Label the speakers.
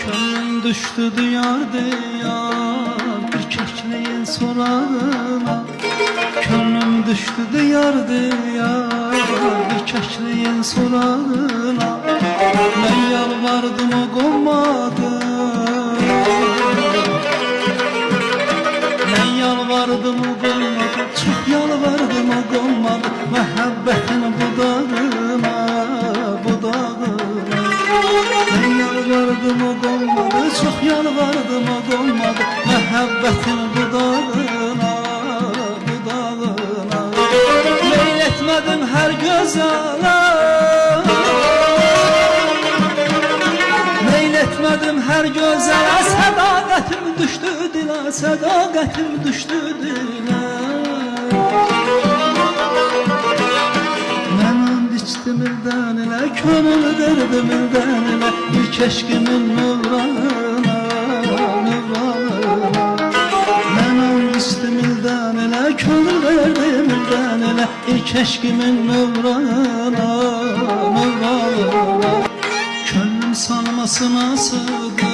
Speaker 1: Könlüm düştü diyar diyar bir kekliğin sorağına. Könlüm düştü diyar diyar bir kekliğin sorağına. Ben yalvardım o konmadı, ben yalvardım o konmadı, çok yalvardım o konmadı. Məhəbbətin budağına, budağına. Ben yalvardım o konmadı, çok yalvardım o konmadı. Məhəbbətin budağına, budağına. Meyl etmedim her gözələ, meyl etmedim her gözələ. Sədaqətim düştü dilə, sədaqətim düştü dilə. Mən and içdim ildən ilə, könül verdim ildən ilə. İlk eşkimin nurlarına, nurlarına. Mən and içdim ildən ilə, könül verdim ildən ilə. İlk eşkimin nurlarına, nurlarına. Könlüm sanmasına sığdı,